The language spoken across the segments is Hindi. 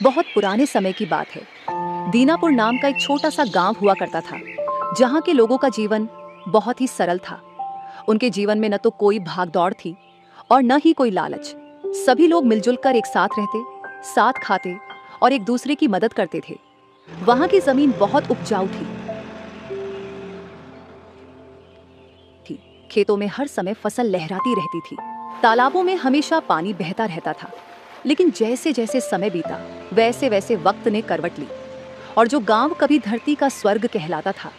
बहुत पुराने समय की बात है। दीनापुर नाम का एक छोटा सा गांव हुआ करता था, जहां के लोगों का जीवन बहुत ही सरल था। उनके जीवन में न तो कोई भागदौड़ थी और न ही कोई लालच। सभी लोग मिलजुल कर एक साथ रहते, साथ खाते और एक दूसरे की मदद करते थे। वहां की जमीन बहुत उपजाऊ थी। खेतों में हर समय फसल लहराती रहती थी। तालाबों में हमेशा पानी बहता रहता था। लेकिन जैसे जैसे समय बीता, वैसे वैसे वक्त ने करवट ली और जो गांव कभी धरती का स्वर्ग कहलाता था,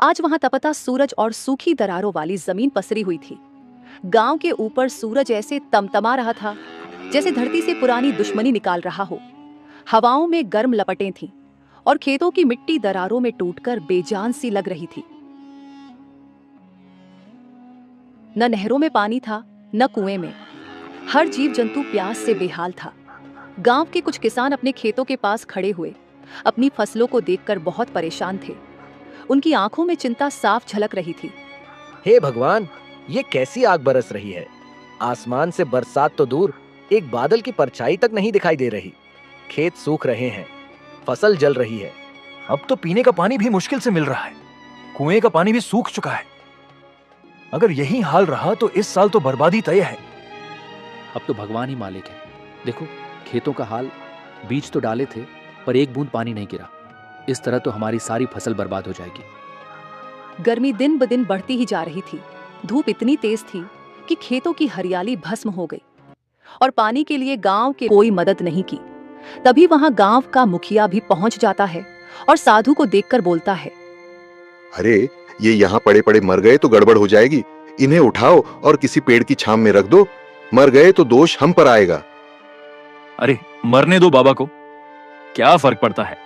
आज वहां तपता सूरज और सूखी दरारों वाली जमीन पसरी हुई थी। गांव के ऊपर सूरज ऐसे तमतमा रहा था जैसे धरती से पुरानी दुश्मनी निकाल रहा हो। हवाओं में गर्म लपटें थीं और खेतों की मिट्टी दरारों में टूटकर बेजान सी लग रही थी। न नहरों में पानी था, न कुएं में। हर जीव जंतु प्यास से बेहाल था। गांव के कुछ किसान अपने खेतों के पास खड़े हुए अपनी फसलों को देखकर बहुत परेशान थे। उनकी आंखों में चिंता साफ झलक रही थी। हे भगवान, ये कैसी आग बरस रही है। आसमान से बरसात तो दूर, एक बादल की परछाई तक नहीं दिखाई दे रही। खेत सूख रहे हैं, फसल जल रही है। अब तो पीने का पानी भी मुश्किल से मिल रहा है। कुएं का पानी भी सूख चुका है। अगर यही हाल रहा तो इस साल तो बर्बादी तय है। अब तो भगवान ही मालिक है। देखो खेतों का हाल, बीज तो डाले थे पर एक बूंद पानी नहीं गिरा। इस तरह तो हमारी सारी फसल बर्बाद हो जाएगी। गर्मी दिन ब दिन बढ़ती ही जा रही थी। धूप इतनी तेज थी कि खेतों की हरियाली भस्म हो गई और पानी के लिए गांव के कोई मदद नहीं की। तभी वहां गांव का मुखिया भी पहुंच जाता है और साधु को देखकर बोलता है, अरे ये यहाँ पड़े पड़े मर गए तो गड़बड़ हो जाएगी। इन्हें उठाओ और किसी पेड़ की छांव में रख दो। मर गए तो दोष हम पर आएगा। अरे मरने दो बाबा को, क्या फर्क पड़ता है।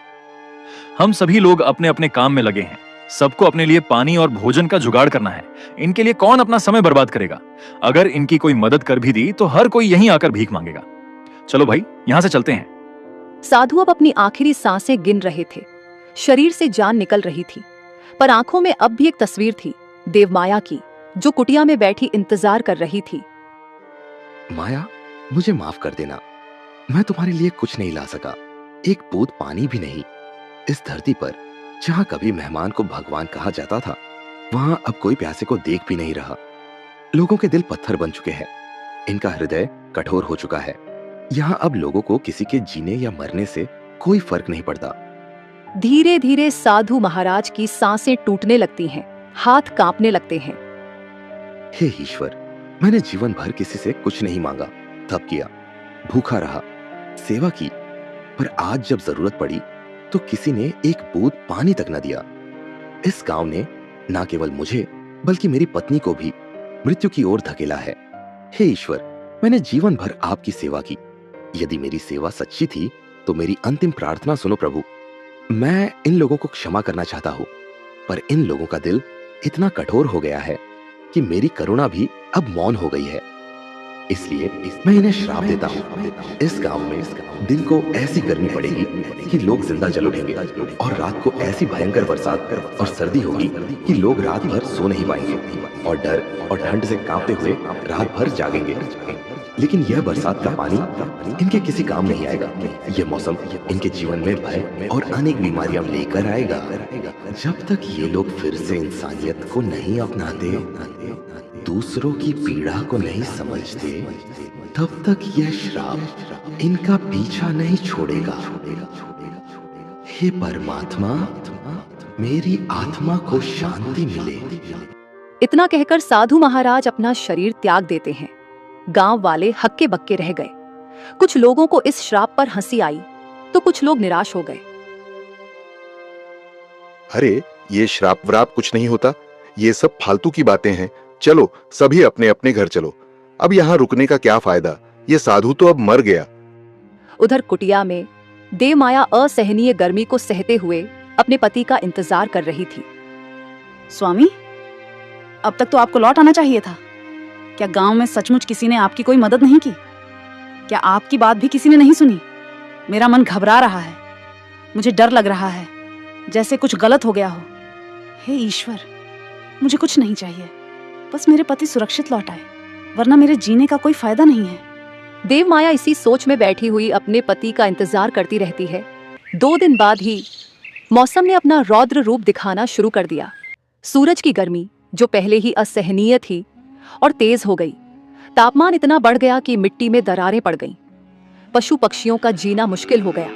हम सभी लोग अपने अपने काम में लगे हैं। सबको अपने लिए पानी और भोजन का जुगाड़ करना है। इनके लिए कौन अपना समय बर्बाद करेगा। अगर इनकी कोई मदद कर भी दी तो हर कोई यहीं आकर भीख मांगेगा। चलो भाई, यहां से चलते हैं। साधु अब अपनी आखिरी सांसें गिन रहे थे। शरीर से जान निकल रही थी, पर आंखों में अब भी एक तस्वीर थी, देवमाया की, जो कुटिया में बैठी इंतजार कर रही थी। माया, मुझे माफ कर देना। मैं तुम्हारे लिए कुछ नहीं ला सका, एक बूंद पानी भी नहीं। इस धरती पर जहां कभी मेहमान को भगवान कहा जाता था, वहां अब कोई प्यासे को देख भी नहीं रहा। लोगों के दिल पत्थर बन चुके हैं, इनका हृदय कठोर हो चुका है। यहाँ अब लोगों को किसी के जीने या मरने से कोई फर्क नहीं पड़ता। धीरे धीरे साधु महाराज की सांसें टूटने लगती हैं, हाथ कांपने लगते हैं। हे ईश्वर, मैंने जीवन भर किसी से कुछ नहीं मांगा, तप किया, भूखा रहा, सेवा की, पर आज जब जरूरत पड़ी तो किसी ने एक बूंद पानी तक न दिया। इस गांव ने न केवल मुझे बल्कि मेरी पत्नी को भी मृत्यु की ओर धकेला है। हे ईश्वर, मैंने जीवन भर आपकी सेवा की। यदि मेरी सेवा सच्ची थी तो मेरी अंतिम प्रार्थना सुनो प्रभु। मैं इन लोगों को क्षमा करना चाहता हूं, पर इन लोगों का दिल इतना कठोर हो गया है कि मेरी करुणा भी अब मौन हो गई है। इसलिए मैं इन्हें श्राप देता हूँ। इस गांव में दिन को ऐसी गर्मी पड़ेगी कि लोग जिंदा जल उठेंगे और रात को ऐसी भयंकर बरसात और सर्दी होगी कि लोग रात भर सो नहीं पाएंगे और डर और ठंड से कांपते हुए रात भर जागेंगे। लेकिन यह बरसात का पानी इनके किसी काम नहीं आएगा। यह मौसम इनके जीवन में भय और अनेक बीमारियां लेकर आएगा। जब तक ये लोग फिर से इंसानियत को नहीं अपनाते, दूसरों की पीड़ा को नहीं समझते, तब तक यह श्राप इनका पीछा नहीं छोड़ेगा। हे परमात्मा, मेरी आत्मा को शांति मिले। इतना कहकर साधु महाराज अपना शरीर त्याग देते हैं। गांव वाले हक्के बक्के रह गए। कुछ लोगों को इस श्राप पर हंसी आई तो कुछ लोग निराश हो गए। अरे ये श्राप व्राप कुछ नहीं होता, ये सब फालतू की बातें हैं। चलो सभी अपने अपने घर चलो। अब यहाँ रुकने का क्या फायदा, ये साधु तो अब मर गया। उधर कुटिया में देवमाया असहनीय गर्मी को सहते हुए अपने पति का इंतजार कर रही थी। स्वामी, अब तक तो आपको लौट आना चाहिए था। क्या गांव में सचमुच किसी ने आपकी कोई मदद नहीं की? क्या आपकी बात भी किसी ने नहीं सुनी? मेरा मन घबरा रहा है, मुझे डर लग रहा है, जैसे कुछ गलत हो गया हो। हे ईश्वर, मुझे कुछ नहीं चाहिए, बस मेरे पति सुरक्षित लौट आए, वरना मेरे जीने का कोई फायदा नहीं है। देवमाया इसी सोच में बैठी हुई अपने पति का इंतजार करती रहती है। 2 दिन बाद ही मौसम ने अपना रौद्र रूप दिखाना शुरू कर दिया। सूरज की गर्मी जो पहले ही असहनीय थी और तेज हो गई। तापमान इतना बढ़ गया कि मिट्टी में दरारें पड़ गईं। पशु पक्षियों का जीना मुश्किल हो गया।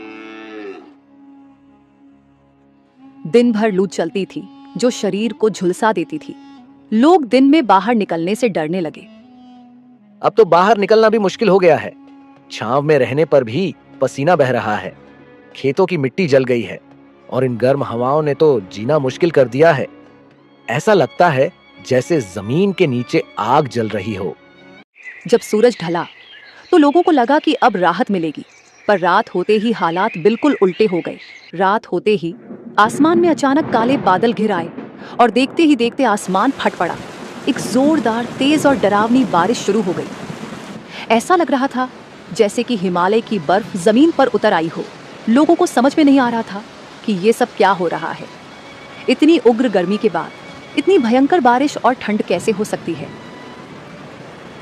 दिन भर लू चलती थी जो शरीर को झुलसा देती थी। लोग दिन में बाहर निकलने से डरने लगे। अब तो बाहर निकलना भी मुश्किल हो गया है। छांव में रहने पर भी पसीना बह रहा है। खेतों की मिट्टी जल गई है और इन गर्म हवाओं ने तो जीना मुश्किल कर दिया है। ऐसा लगता है जैसे जमीन के नीचे आग जल रही हो। जब सूरज ढला तो लोगों को लगा कि अब राहत मिलेगी, पर रात होते ही हालात बिल्कुल उल्टे हो गए। रात होते ही आसमान में अचानक काले बादल घिर आए और देखते ही देखते आसमान फट पड़ा। एक जोरदार, तेज और डरावनी बारिश शुरू हो गई। ऐसा लग रहा था जैसे कि हिमालय की बर्फ जमीन पर उतर आई हो। लोगों को समझ में नहीं आ रहा था कि ये सब क्या हो रहा है। इतनी उग्र गर्मी के बाद इतनी भयंकर बारिश और ठंड कैसे हो सकती है?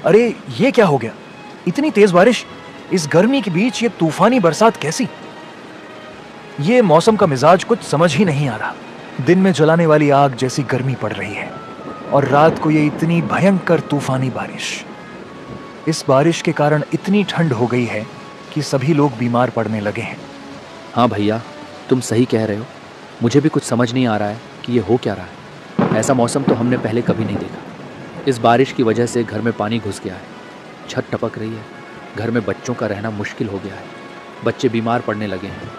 अरे ये क्या हो गया? इतनी तेज बारिश, इस गर्मी के बीच ये तूफानी बरसात कैसी? ये मौसम का मिजाज कुछ समझ ही नहीं आ रहा। दिन में जलाने वाली आग जैसी गर्मी पड़ रही है और रात को ये इतनी भयंकर तूफानी बारिश। इस बारिश के कारण इतनी ठंड हो गई है कि सभी लोग बीमार पड़ने लगे हैं। हाँ भैया, तुम सही कह रहे हो। मुझे भी कुछ समझ नहीं आ रहा है कि ये हो क्या रहा है। ऐसा मौसम तो हमने पहले कभी नहीं देखा। इस बारिश की वजह से घर में पानी घुस गया है, छत टपक रही है, घर में बच्चों का रहना मुश्किल हो गया है, बच्चे बीमार पड़ने लगे हैं,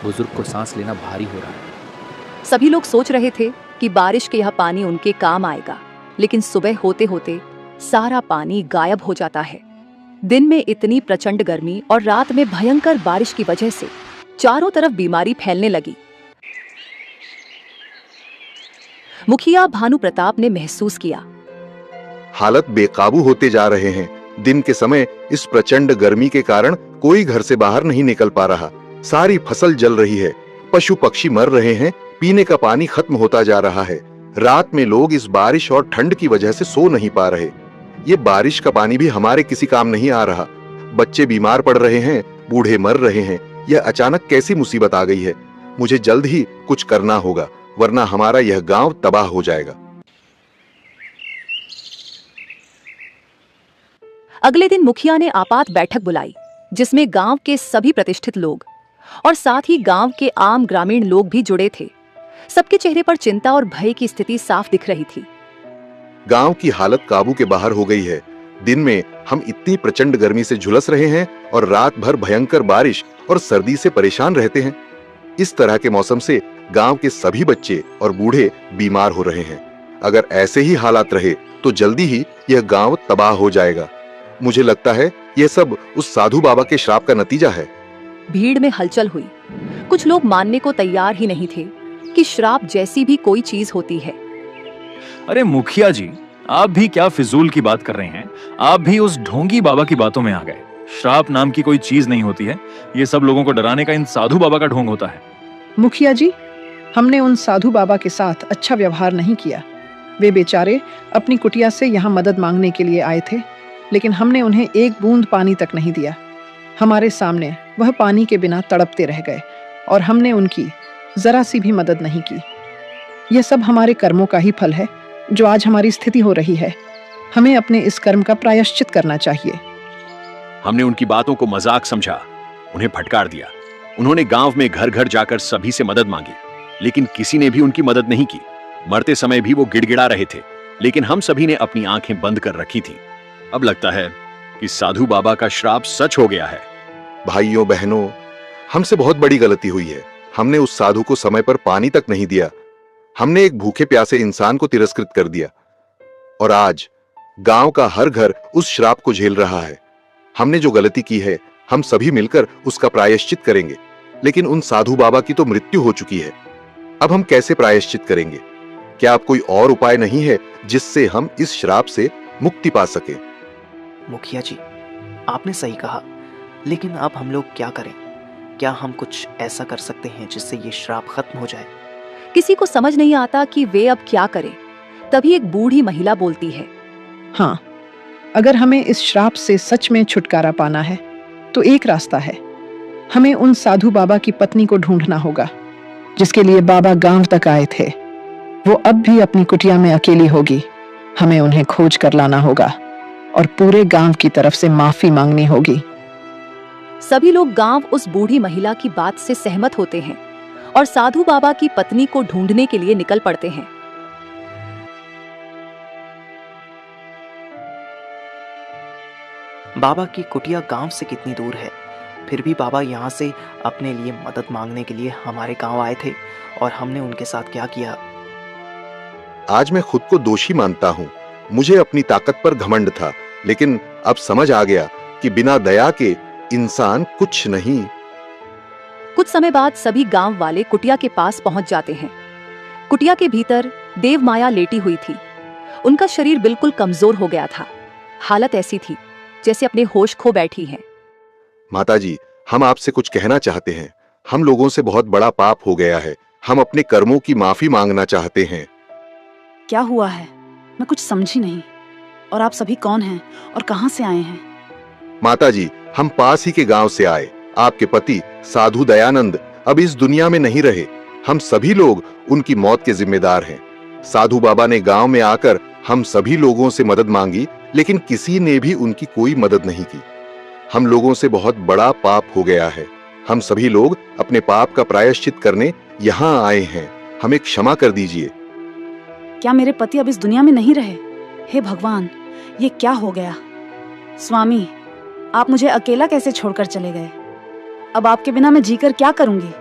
बुजुर्ग को सांस लेना भारी हो रहा है। सभी लोग सोच रहे थे कि बारिश के यह पानी उनके काम आएगा, लेकिन सुबह होते होते सारा पानी गायब हो जाता है। दिन में इतनी प्रचंड गर्मी और रात में भयंकर बारिश की वजह से चारों तरफ बीमारी फैलने लगी। मुखिया भानु प्रताप ने महसूस किया, हालत बेकाबू होते जा रहे हैं। दिन के समय इस प्रचंड गर्मी के कारण कोई घर से बाहर नहीं निकल पा रहा। सारी फसल जल रही है, पशु पक्षी मर रहे हैं, पीने का पानी खत्म होता जा रहा है। रात में लोग इस बारिश और ठंड की वजह से सो नहीं पा रहे। ये बारिश का पानी भी हमारे किसी काम नहीं आ रहा। बच्चे बीमार पड़ रहे हैं, बूढ़े मर रहे हैं। यह अचानक कैसी मुसीबत आ गई है? मुझे जल्द ही कुछ करना होगा, वरना हमारा यह गांव तबाह हो जाएगा। अगले दिन मुखिया ने आपात बैठक बुलाई, जिसमें गांव के सभी प्रतिष्ठित लोग और साथ ही गांव के आम ग्रामीण लोग भी जुड़े थे। सबके चेहरे पर चिंता और भय की स्थिति साफ दिख रही थी। गांव की हालत काबू के बाहर हो गई है। दिन में हम इतनी प्रचंड गर्मी से झुलस रहे हैं और रात भर भयंकर बारिश और सर्दी से परेशान रहते हैं। इस तरह के मौसम से गांव के सभी बच्चे और बूढ़े बीमार हो रहे हैं। अगर ऐसे ही हालात रहे तो जल्दी ही यह गांव तबाह हो जाएगा। मुझे लगता है यह सब उस साधु बाबा के श्राप का नतीजा है। भीड़ में हलचल हुई। कुछ लोग मानने को तैयार ही नहीं थे कि श्राप जैसी भी कोई चीज होती है। अरे मुखिया जी, आप भी क्या फिजूल की बात कर रहे हैं? आप भी उस ढोंगी बाबा की बातों में आ गए। श्राप नाम की कोई चीज नहीं होती है। ये सब लोगों को डराने का इन साधु बाबा का ढोंग होता है। मुखिया जी, हमने उन साधु बाबा के साथ अच्छा व्यवहार नहीं किया। वे बेचारे अपनी कुटिया से यहाँ मदद मांगने के लिए आए थे, लेकिन हमने उन्हें एक बूंद पानी तक नहीं दिया। हमारे सामने वह पानी के बिना तड़पते रह गए और हमने उनकी जरा सी भी मदद नहीं की। यह सब हमारे कर्मों का ही फल है जो आज हमारी स्थिति हो रही है। हमें अपने इस कर्म का प्रायश्चित करना चाहिए। हमने उनकी बातों को मजाक समझा, उन्हें फटकार दिया। उन्होंने गांव में घर घर जाकर सभी से मदद मांगी, लेकिन किसी ने भी उनकी मदद नहीं की। मरते समय भी वो गिड़गिड़ा रहे थे, लेकिन हम सभी ने अपनी आंखें बंद कर रखी थी। अब लगता है कि साधु बाबा का श्राप सच हो गया है। भाइयों बहनों, हमसे बहुत बड़ी गलती हुई है। हमने उस साधु को समय पर पानी तक नहीं दिया। हमने एक भूखे प्यासे इंसान को तिरस्कृत कर दिया और आज गांव का हर घर उस श्राप को झेल रहा है। हमने जो गलती की है, हम सभी मिलकर उसका प्रायश्चित करेंगे, लेकिन उन साधु बाबा की तो मृत्यु हो चुकी है। अब हम कैसे प्रायश्चित करेंगे? क्या अब कोई और उपाय नहीं है जिससे हम इस श्राप से मुक्ति पा सके? मुखिया जी, आपने सही कहा, लेकिन अब हम लोग क्या करें? क्या हम कुछ ऐसा कर सकते हैं जिससे ये श्राप खत्म हो जाए? किसी को समझ नहीं आता कि वे अब क्या करें। तभी एक बूढ़ी महिला बोलती है, हाँ, अगर हमें इस श्राप से सच में छुटकारा पाना है तो एक रास्ता है, हमें उन साधु बाबा की पत्नी को ढूंढना होगा जिसके लिए बाबा गांव तक आए थे। वो अब भी अपनी कुटिया में अकेली होगी। हमें उन्हें खोज कर लाना होगा और पूरे गांव की तरफ से माफी मांगनी होगी। सभी लोग गांव उस बूढ़ी महिला की बात से सहमत होते हैं और साधु बाबा की पत्नी को ढूंढने के लिए निकल पड़ते हैं। बाबा की कुटिया गांव से कितनी दूर है, फिर भी बाबा यहाँ से अपने लिए मदद मांगने के लिए हमारे गांव आए थे और हमने उनके साथ क्या किया। आज मैं खुद को दोषी मानता हूँ। मुझे अपनी ताकत पर घमंड था, लेकिन अब समझ आ गया कि बिना दया के इंसान कुछ नहीं। कुछ समय बाद सभी गांव वाले कुटिया के पास पहुंच जाते हैं। कुटिया के भीतर देव माया लेटी हुई थी। उनका शरीर बिल्कुल कमजोर हो गया था। हालत ऐसी थी जैसे अपने होश खो बैठी हैं। माताजी, हम आपसे कुछ कहना चाहते हैं। हम लोगों से बहुत बड़ा पाप हो गया है। हम अपने कर्मों की माफी मांगना चाहते हैं। क्या हुआ है? मैं कुछ समझी नहीं। और आप सभी कौन हैं और कहां से आए हैं? माताजी, हम पास ही के गांव से आए। आपके पति साधु दयानंद अब इस दुनिया में नहीं रहे। हम सभी लोग उनकी मौत के जिम्मेदार हैं। साधु बाबा ने गांव में आकर हम सभी लोगों से मदद मांगी, लेकिन किसी ने भी उनकी कोई मदद नहीं की। हम लोगों से बहुत बड़ा पाप हो गया है। हम सभी लोग अपने पाप का प्रायश्चित करने यहाँ आए हैं। हमें क्षमा कर दीजिए। क्या मेरे पति अब इस दुनिया में नहीं रहे? हे भगवान, ये क्या हो गया? स्वामी, आप मुझे अकेला कैसे छोड़कर चले गए? अब आपके बिना मैं जीकर क्या करूंगी?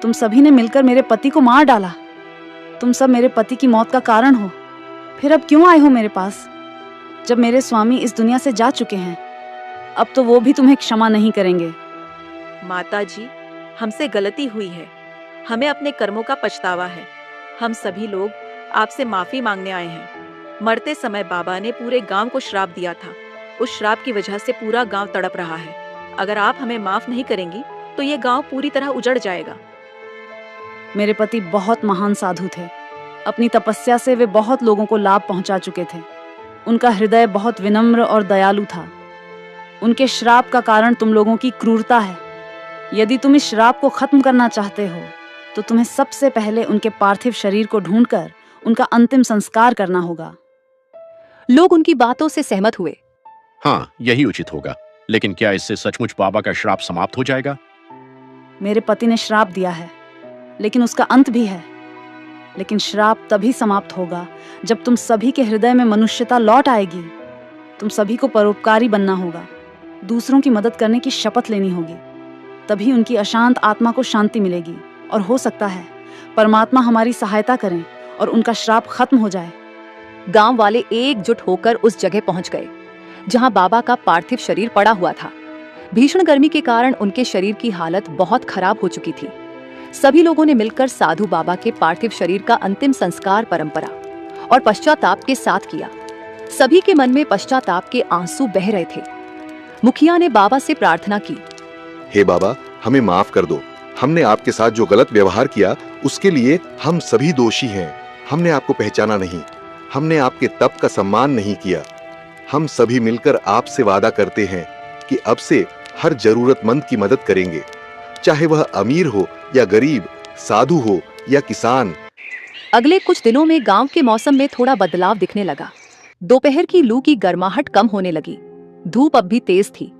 तुम सभी ने मिलकर मेरे पति को मार डाला। तुम सब मेरे पति की मौत का कारण हो। फिर अब क्यों आए हो मेरे पास? जब मेरे स्वामी इस दुनिया से जा चुके हैं, अब तो वो भी तुम्हें क्षमा नहीं करेंगे। माता जी, हमसे गलती हुई है। हमें अपने कर्मों का पछतावा है। हम सभी लोग आपसे माफी मांगने आए हैं। मरते समय बाबा ने पूरे गांव को श्राप दिया था। उस श्राप की वजह से पूरा गांव तड़प रहा है। अगर आप हमें माफ नहीं करेंगी तो ये गांव पूरी तरह उजड़ जाएगा। मेरे पति बहुत महान साधु थे। अपनी तपस्या से वे बहुत लोगों को लाभ पहुंचा चुके थे। उनका हृदय बहुत विनम्र और दयालु था। उनके श्राप का कारण तुम लोगों की क्रूरता है। यदि तुम इस श्राप को खत्म करना चाहते हो तो तुम्हें सबसे पहले उनके पार्थिव शरीर को ढूंढकर उनका अंतिम संस्कार करना होगा। लोग उनकी बातों से सहमत हुए। हाँ, यही उचित होगा। लेकिन क्या इससे सचमुच बाबा का श्राप समाप्त हो जाएगा? मेरे पति ने श्राप दिया है, लेकिन उसका अंत भी है। लेकिन श्राप तभी समाप्त होगा जब तुम सभी के हृदय में मनुष्यता लौट आएगी। तुम सभी को परोपकारी बनना होगा, दूसरों की मदद करने की शपथ लेनी होगी। तभी उनकी अशांत आत्मा को शांति मिलेगी और हो सकता है परमात्मा हमारी सहायता करें और उनका श्राप खत्म हो जाए। गांव वाले एकजुट होकर उस जगह पहुंच गए जहां बाबा का पार्थिव शरीर पड़ा हुआ था। भीषण गर्मी के कारण उनके शरीर की हालत बहुत खराब हो चुकी थी। सभी लोगों ने मिलकर साधु बाबा के पार्थिव शरीर का अंतिम संस्कार परंपरा और पश्चाताप के साथ किया। सभी के मन में पश्चाताप के आंसू बह रहे थे। मुखिया ने बाबा से प्रार्थना की, हे बाबा, हमें माफ कर दो। हमने आपके साथ जो गलत व्यवहार किया उसके लिए हम सभी दोषी हैं। हमने आपको पहचाना नहीं। हमने आपके तप का सम्मान नहीं किया। हम सभी मिलकर आपसे वादा करते हैं कि अब से हर जरूरतमंद की मदद करेंगे, चाहे वह अमीर हो या गरीब, साधु हो या किसान। अगले कुछ दिनों में गांव के मौसम में थोड़ा बदलाव दिखने लगा। दोपहर की लू की गर्माहट कम होने लगी। धूप अब भी तेज थी,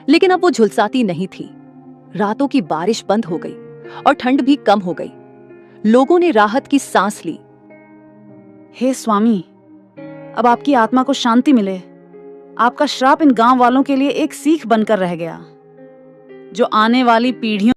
लेकिन अब वो झुलसाती नहीं थी। रातों की बारिश बंद हो गई और ठंड भी कम हो गई। लोगों ने राहत की सांस ली। हे स्वामी, अब आपकी आत्मा को शांति मिले। आपका श्राप इन गांव वालों के लिए एक सीख बनकर रह गया, जो आने वाली पीढ़ियों